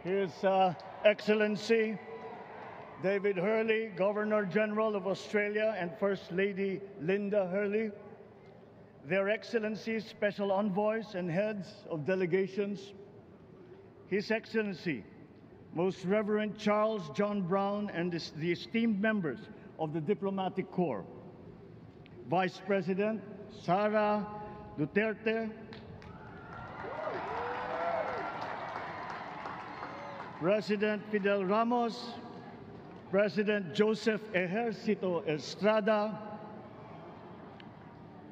His Excellency David Hurley, Governor General of Australia, and First Lady Linda Hurley, Their Excellencies, Special Envoys, and Heads of Delegations, His Excellency, Most Reverend Charles John Brown, and the esteemed members of the Diplomatic Corps, Vice President Sara Duterte, President Fidel Ramos, President Joseph Ejercito Estrada,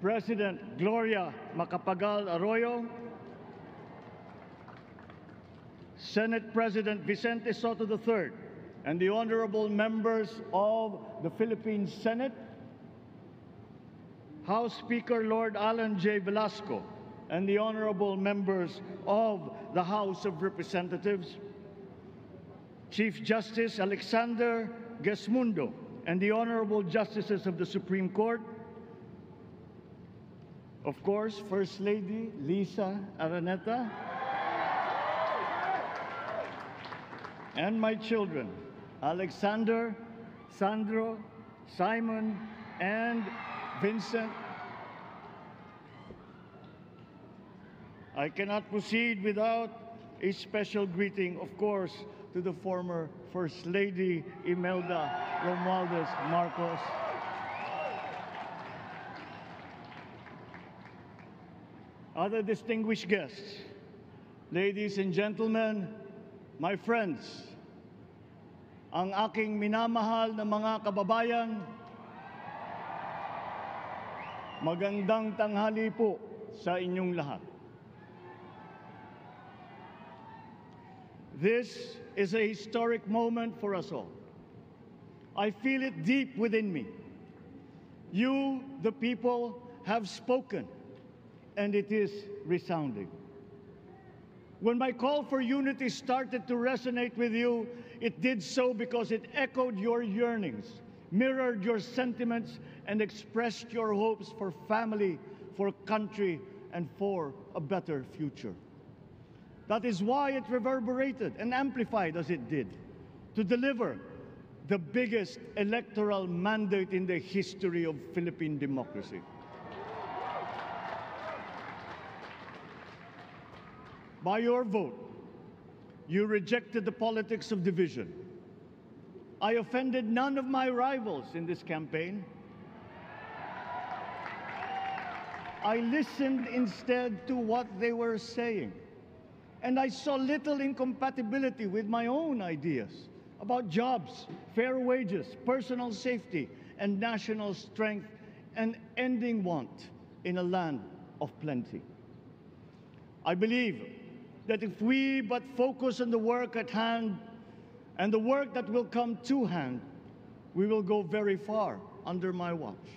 President Gloria Macapagal Arroyo, Senate President Vicente Soto III, and the honorable members of the Philippine Senate, House Speaker Lord Alan J. Velasco, and the honorable members of the House of Representatives, Chief Justice Alexander Gesmundo, and the honorable justices of the Supreme Court, of course, First Lady Lisa Araneta, and my children, Alexander, Sandro, Simon, and Vincent. I cannot proceed without a special greeting, of course, to the former First Lady Imelda Romualdez Marcos. Other distinguished guests, ladies and gentlemen, my friends, ang aking minamahal na mga kababayan, magandang tanghali po sa inyong lahat. This is a historic moment for us all. I feel it deep within me. You, the people, have spoken, and it is resounding. When my call for unity started to resonate with you, it did so because it echoed your yearnings, mirrored your sentiments, and expressed your hopes for family, for country, and for a better future. That is why it reverberated and amplified as it did, to deliver the biggest electoral mandate in the history of Philippine democracy. By your vote, you rejected the politics of division. I offended none of my rivals in this campaign. I listened instead to what they were saying. And I saw little incompatibility with my own ideas about jobs, fair wages, personal safety, and national strength, and ending want in a land of plenty. I believe that if we but focus on the work at hand and the work that will come to hand, we will go very far under my watch.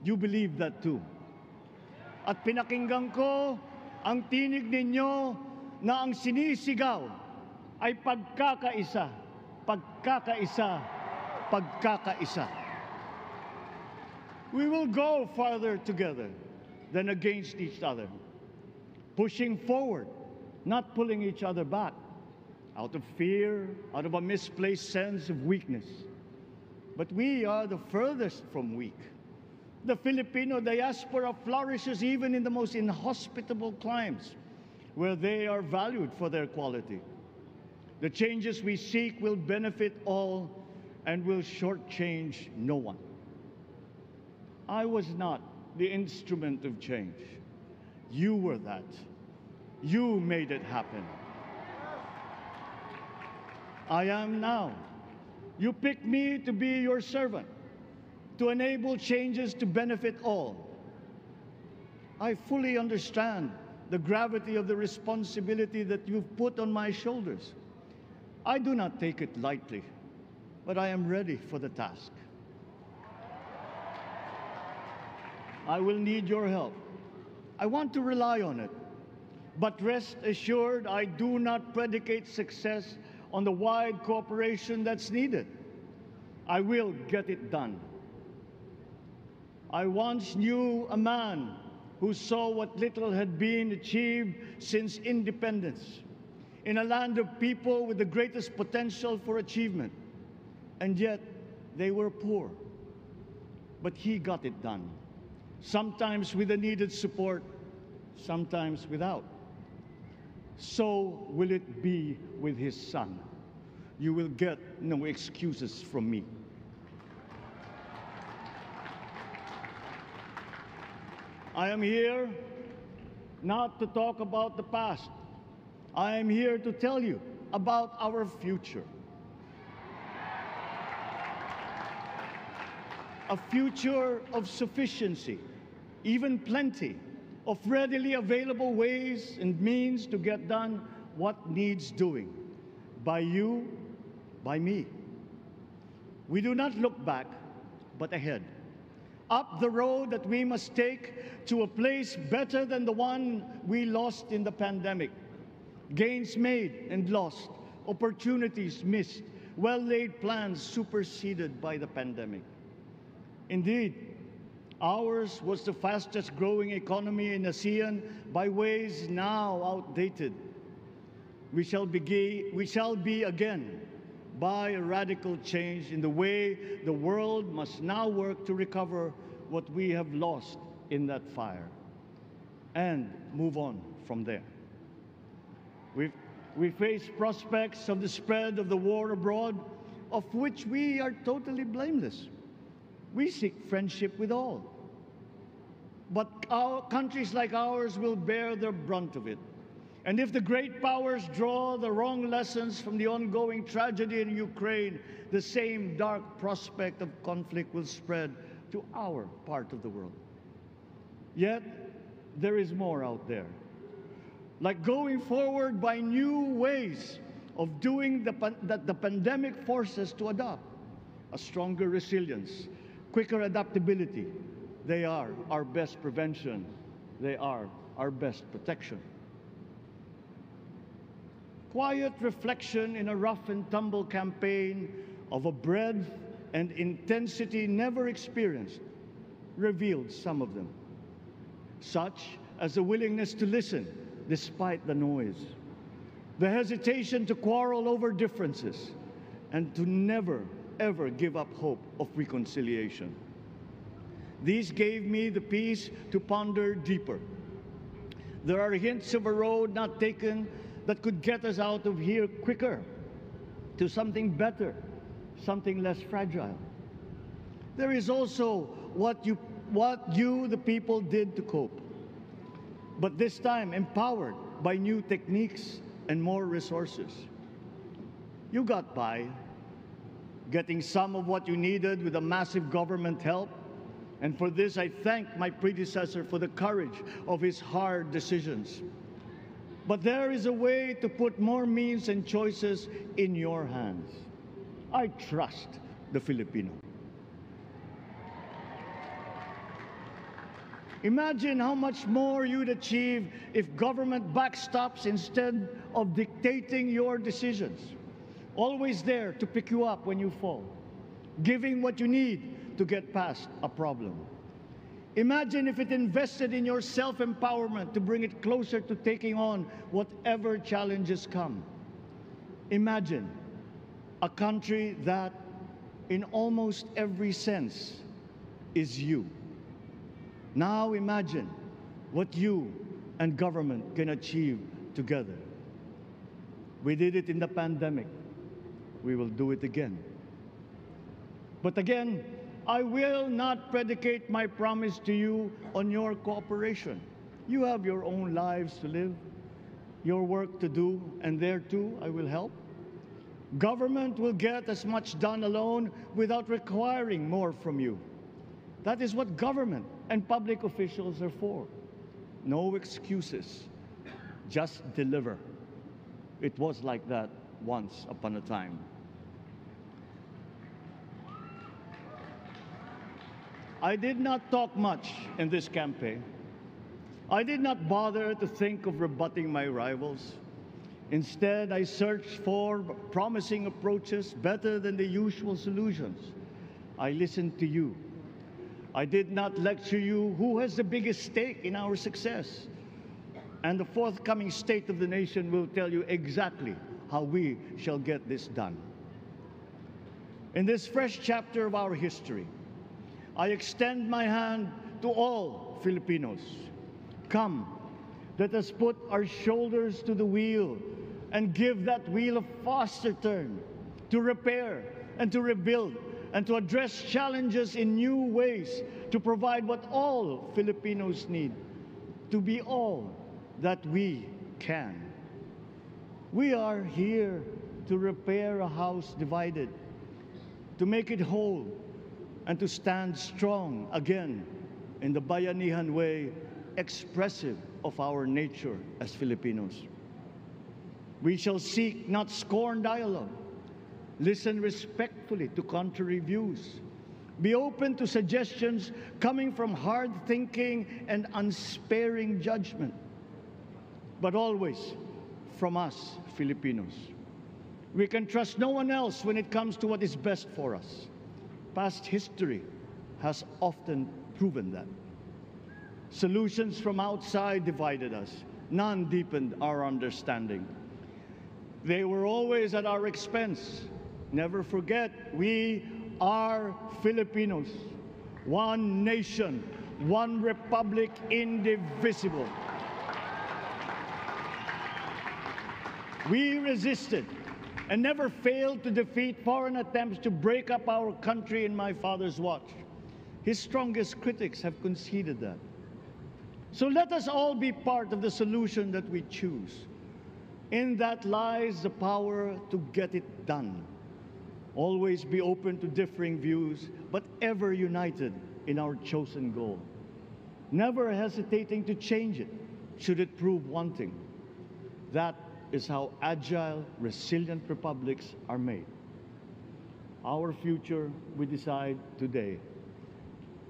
You believe that too. At pinakinggan ko ang tinig ninyo na ang sinisigaw ay pagkakaisa, pagkakaisa, pagkakaisa. We will go farther together than against each other, pushing forward, not pulling each other back, out of fear, out of a misplaced sense of weakness. But we are the furthest from weak. The Filipino diaspora flourishes even in the most inhospitable climes, where they are valued for their quality. The changes we seek will benefit all and will shortchange no one. I was not the instrument of change. You were that. You made it happen. I am now. You picked me to be your servant, to enable changes to benefit all. I fully understand the gravity of the responsibility that you've put on my shoulders. I do not take it lightly, but I am ready for the task. I will need your help. I want to rely on it, but rest assured I do not predicate success on the wide cooperation that's needed. I will get it done. I once knew a man who saw what little had been achieved since independence. in a land of people with the greatest potential for achievement. And yet, they were poor. But he got it done, sometimes with the needed support, sometimes without. So will it be with his son. You will get no excuses from me. I am here not to talk about the past. I am here to tell you about our future. A future of sufficiency, even plenty, of readily available ways and means to get done what needs doing, by you, by me. We do not look back, but ahead, up the road that we must take to a place better than the one we lost in the pandemic. Gains made and lost, opportunities missed, well-laid plans superseded by the pandemic. Indeed, ours was the fastest growing economy in ASEAN by ways now outdated. We shall be again by a radical change in the way the world must now work to recover what we have lost in that fire and move on from there. We face prospects of the spread of the war abroad, of which we are totally blameless. We seek friendship with all. But countries like ours will bear the brunt of it. And if the great powers draw the wrong lessons from the ongoing tragedy in Ukraine, the same dark prospect of conflict will spread to our part of the world. Yet, there is more out there. Like going forward by new ways of doing that the pandemic forces to adopt. A stronger resilience, quicker adaptability. They are our best prevention. They are our best protection. Quiet reflection in a rough and tumble campaign of a breadth and intensity never experienced revealed some of them, such as the willingness to listen despite the noise, the hesitation to quarrel over differences, and to never, ever give up hope of reconciliation. These gave me the peace to ponder deeper. There are hints of a road not taken that could get us out of here quicker, to something better, something less fragile. There is also what you, the people, did to cope, but this time empowered by new techniques and more resources. You got by, getting some of what you needed with a massive government help, and for this I thank my predecessor for the courage of his hard decisions. But there is a way to put more means and choices in your hands. I trust the Filipino. Imagine how much more you'd achieve if government backstops instead of dictating your decisions. Always there to pick you up when you fall, giving what you need to get past a problem. Imagine if it invested in your self-empowerment to bring it closer to taking on whatever challenges come. Imagine a country that, in almost every sense, is you. Now imagine what you and government can achieve together. We did it in the pandemic. We will do it again. But again, I will not predicate my promise to you on your cooperation. You have your own lives to live, your work to do, and there too I will help. Government will get as much done alone without requiring more from you. That is what government and public officials are for. No excuses, just deliver. It was like that once upon a time. I did not talk much in this campaign. I did not bother to think of rebutting my rivals. Instead, I searched for promising approaches better than the usual solutions. I listened to you. I did not lecture you who has the biggest stake in our success. And the forthcoming State of the Nation will tell you exactly how we shall get this done. In this fresh chapter of our history, I extend my hand to all Filipinos. Come, let us put our shoulders to the wheel and give that wheel a faster turn to repair and to rebuild and to address challenges in new ways, to provide what all Filipinos need, to be all that we can. We are here to repair a house divided, to make it whole, and to stand strong again in the Bayanihan way, expressive of our nature as Filipinos. We shall seek, not scorn, dialogue. Listen respectfully to contrary views. Be open to suggestions coming from hard thinking and unsparing judgment. But always from us, Filipinos. We can trust no one else when it comes to what is best for us. Past history has often proven that. Solutions from outside divided us. None deepened our understanding. They were always at our expense. Never forget, we are Filipinos. One nation, one republic, indivisible. We resisted and never failed to defeat foreign attempts to break up our country in my father's watch. His strongest critics have conceded that. So let us all be part of the solution that we choose. In that lies the power to get it done. Always be open to differing views, but ever united in our chosen goal. Never hesitating to change it, should it prove wanting. That is how agile, resilient republics are made. Our future we decide today.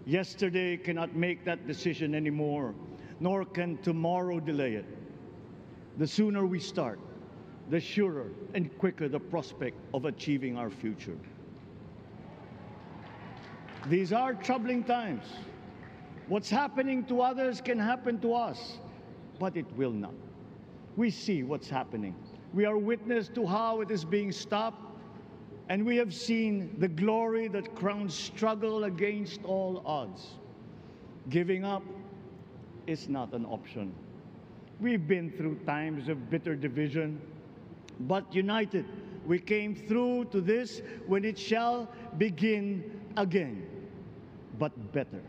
Yesterday cannot make that decision anymore, nor can tomorrow delay it. The sooner we start, the surer and quicker the prospect of achieving our future. These are troubling times. What's happening to others can happen to us, but it will not. We see what's happening. We are witness to how it is being stopped, and we have seen the glory that crowns struggle against all odds. Giving up is not an option. We've been through times of bitter division, but united, we came through to this when it shall begin again, but better.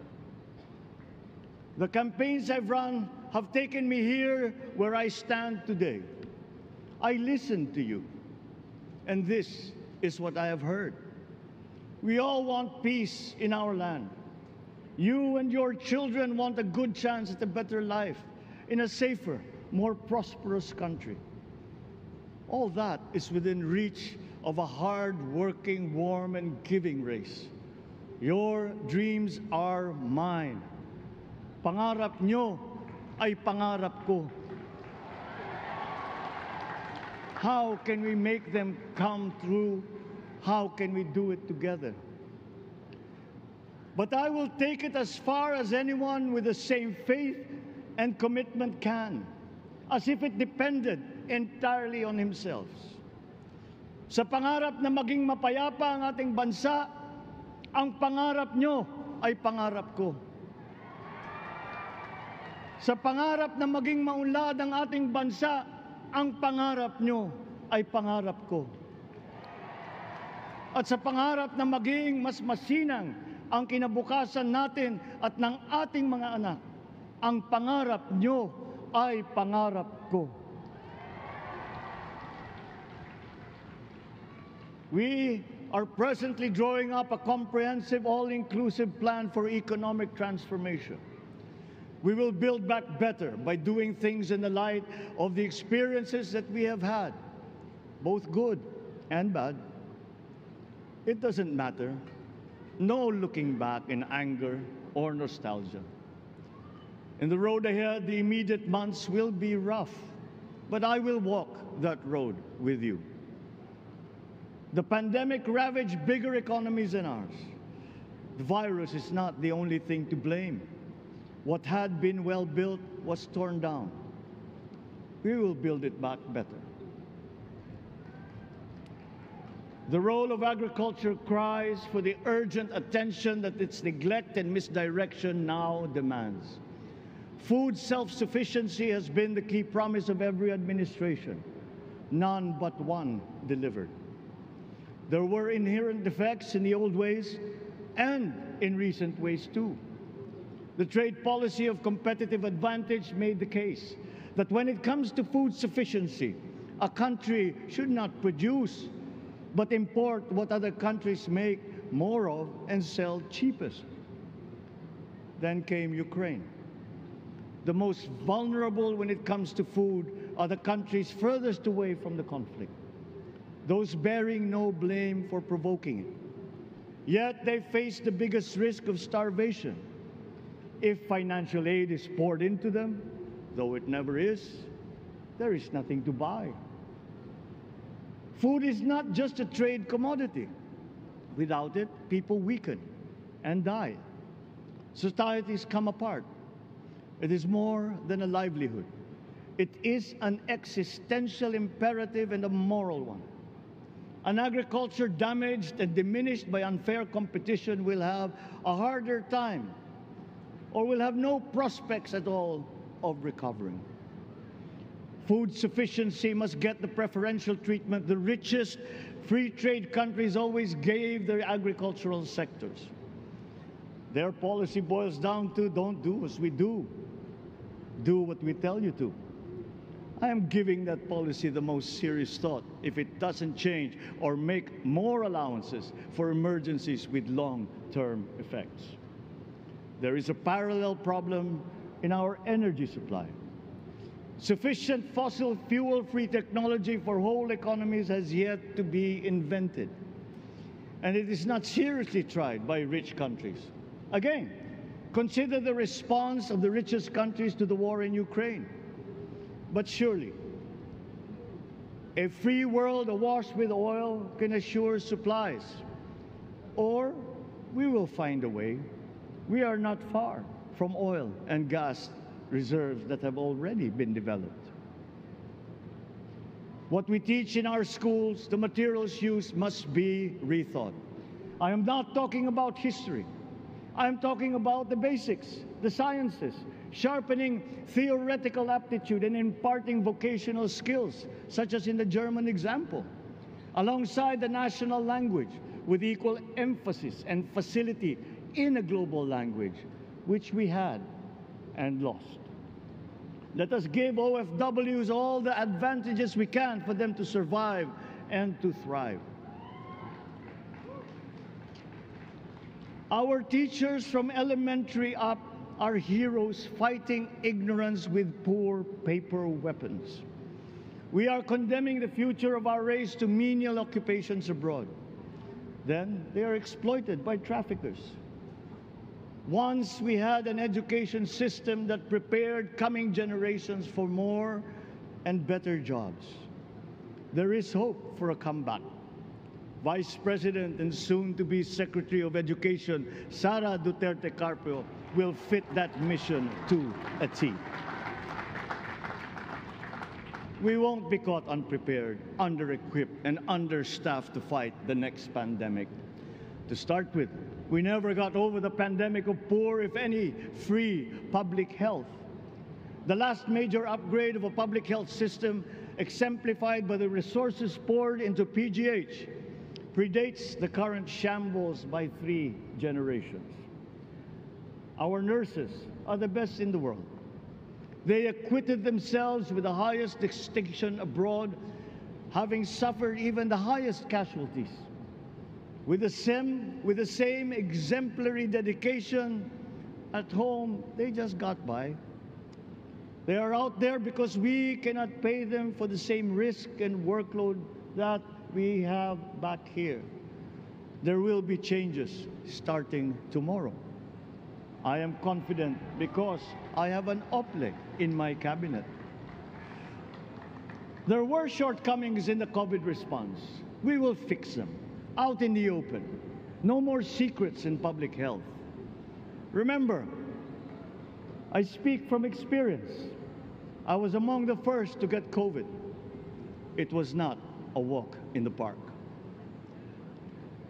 The campaigns I've run have taken me here where I stand today. I listened to you, and this is what I have heard. We all want peace in our land. You and your children want a good chance at a better life in a safer, more prosperous country. All that is within reach of a hard-working, warm, and giving race. Your dreams are mine. Pangarap nyo ay pangarap ko. How can we make them come true? How can we do it together? But I will take it as far as anyone with the same faith and commitment can, as if it depended entirely on himself. Sa pangarap na maging mapayapa ang ating bansa, ang pangarap nyo ay pangarap ko. Sa pangarap na maging maunlad ang ating bansa, ang pangarap nyo ay pangarap ko. At sa pangarap na maging mas masinang ang kinabukasan natin at ng ating mga anak, ang pangarap nyo ay pangarap ko. We are presently drawing up a comprehensive, all-inclusive plan for economic transformation. We will build back better by doing things in the light of the experiences that we have had, both good and bad. It doesn't matter. No looking back in anger or nostalgia. In the road ahead, the immediate months will be rough, but I will walk that road with you. The pandemic ravaged bigger economies than ours. The virus is not the only thing to blame. What had been well built was torn down. we will build it back better. The role of agriculture cries for the urgent attention that its neglect and misdirection now demands. Food self-sufficiency has been the key promise of every administration. None but one delivered. There were inherent defects in the old ways and in recent ways too. The trade policy of competitive advantage made the case that when it comes to food sufficiency, a country should not produce but import what other countries make more of and sell cheapest. Then came Ukraine. The most vulnerable when it comes to food are the countries furthest away from the conflict, those bearing no blame for provoking it. Yet they face the biggest risk of starvation. If financial aid is poured into them, though it never is, there is nothing to buy. Food is not just a trade commodity. Without it, people weaken and die. Societies come apart. It is more than a livelihood. It is an existential imperative and a moral one. An agriculture damaged and diminished by unfair competition will have a harder time or will have no prospects at all of recovering. Food sufficiency must get the preferential treatment the richest free trade countries always gave their agricultural sectors. Their policy boils down to don't do as we do. Do what we tell you to. I am giving that policy the most serious thought if it doesn't change or make more allowances for emergencies with long-term effects. There is a parallel problem in our energy supply. Sufficient fossil fuel-free technology for whole economies has yet to be invented. And it is not seriously tried by rich countries. Again, consider the response of the richest countries to the war in Ukraine. But surely, a free world awash with oil can assure supplies. Or we will find a way. We are not far from oil and gas reserves that have already been developed. What we teach in our schools, the materials used must be rethought. I am not talking about history. I am talking about the basics, the sciences, sharpening theoretical aptitude and imparting vocational skills, such as in the German example, alongside the national language with equal emphasis and facility in a global language, which we had and lost. Let us give OFWs all the advantages we can for them to survive and to thrive. Our teachers from elementary up are heroes fighting ignorance with poor paper weapons. We are condemning the future of our race to menial occupations abroad. Then they are exploited by traffickers. Once we had an education system that prepared coming generations for more and better jobs. There is hope for a comeback. Vice President and soon-to-be Secretary of Education, Sara Duterte Carpio, will fit that mission to a T. We won't be caught unprepared, under-equipped, and understaffed to fight the next pandemic. To start with, we never got over the pandemic of poor, if any, free public health. The last major upgrade of a public health system, exemplified by the resources poured into PGH, predates the current shambles by 3 generations. Our nurses are the best in the world. They acquitted themselves with the highest distinction abroad, having suffered even the highest casualties. With the same exemplary dedication, at home, they just got by. They are out there because we cannot pay them for the same risk and workload that we have back here. There will be changes starting tomorrow. I am confident because I have an OPLE in my cabinet. There were shortcomings in the COVID response. We will fix them out in the open. No more secrets in public health. Remember, I speak from experience. I was among the first to get COVID. It was not a walk in the park.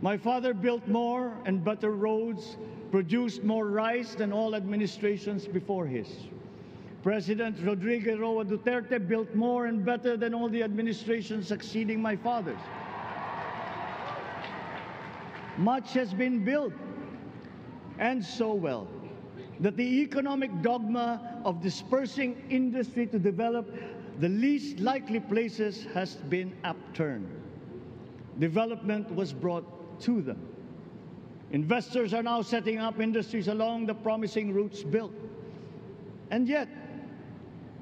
My father built more and better roads, produced more rice than all administrations before his. President Rodrigo Roa Duterte built more and better than all the administrations succeeding my father's. Much has been built, and so well, that the economic dogma of dispersing industry to develop the least likely places has been upturned. Development was brought to them. Investors are now setting up industries along the promising routes built. And yet,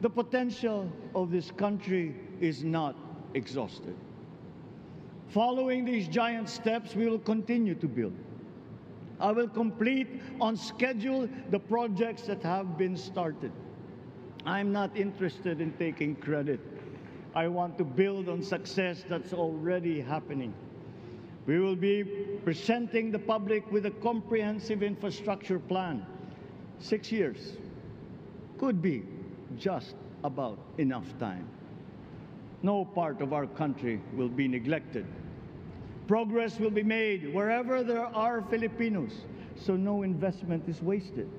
the potential of this country is not exhausted. Following these giant steps, we will continue to build. I will complete on schedule the projects that have been started. I'm not interested in taking credit. I want to build on success that's already happening. We will be presenting the public with a comprehensive infrastructure plan. 6 years could be just about enough time. No part of our country will be neglected. Progress will be made wherever there are Filipinos, so no investment is wasted.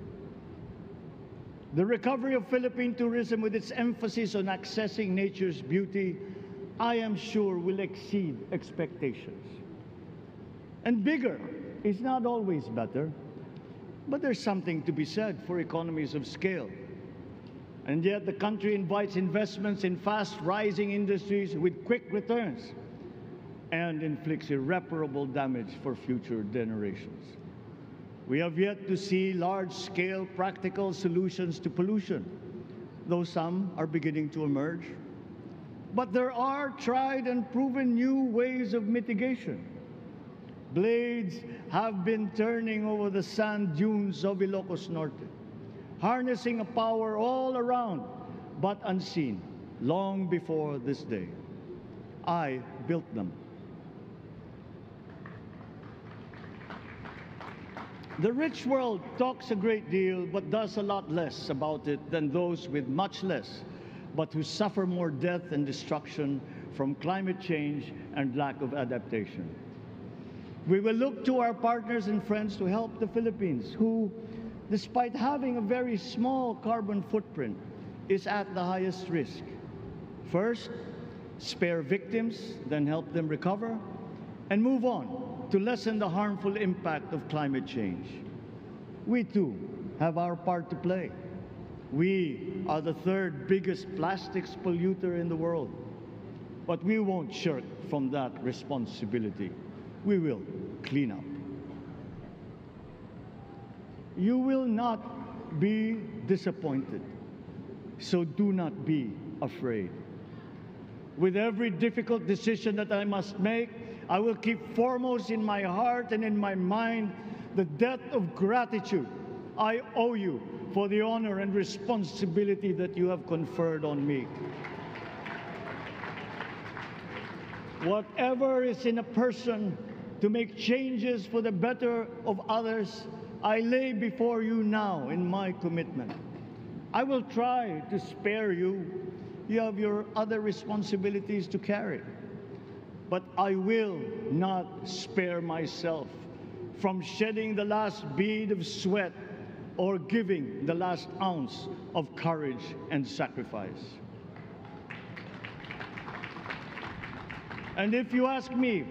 The recovery of Philippine tourism, with its emphasis on accessing nature's beauty, I am sure will exceed expectations. And bigger is not always better, but there's something to be said for economies of scale. And yet the country invites investments in fast-rising industries with quick returns and inflicts irreparable damage for future generations. We have yet to see large-scale practical solutions to pollution, though some are beginning to emerge. But there are tried and proven new ways of mitigation. Blades have been turning over the sand dunes of Ilocos Norte, harnessing a power all around, but unseen, long before this day. I built them. The rich world talks a great deal, but does a lot less about it than those with much less, but who suffer more death and destruction from climate change and lack of adaptation. We will look to our partners and friends to help the Philippines, who, despite having a very small carbon footprint, is at the highest risk. First, spare victims, then help them recover, and move on to lessen the harmful impact of climate change. We too have our part to play. We are the third biggest plastics polluter in the world, but we won't shirk from that responsibility. We will clean up. You will not be disappointed, so do not be afraid. With every difficult decision that I must make, I will keep foremost in my heart and in my mind the debt of gratitude I owe you for the honor and responsibility that you have conferred on me. Whatever is in a person to make changes for the better of others, I lay before you now in my commitment. I will try to spare you. You have your other responsibilities to carry. But I will not spare myself from shedding the last bead of sweat or giving the last ounce of courage and sacrifice. And if you ask me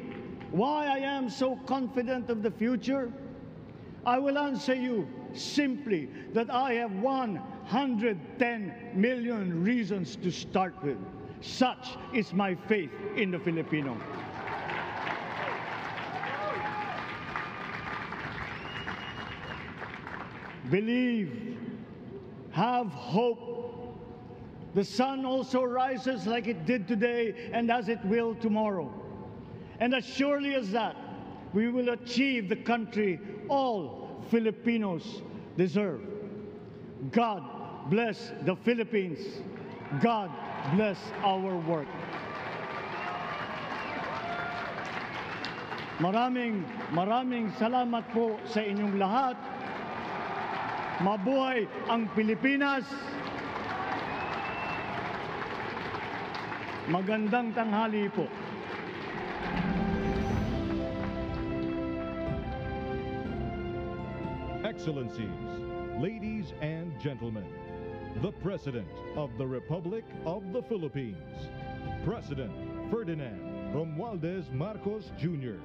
why I am so confident of the future, I will answer you simply that I have 110 million reasons to start with. Such is my faith in the Filipino. Believe, have hope. The sun also rises like it did today and as it will tomorrow. And as surely as that, we will achieve the country all Filipinos deserve. God bless the Philippines. God bless our work. Maraming salamat po sa inyong lahat. Mabuhay ang Pilipinas. Magandang tanghali po. Excellencies, ladies and gentlemen, the President of the Republic of the Philippines, President Ferdinand Romualdez Marcos Jr.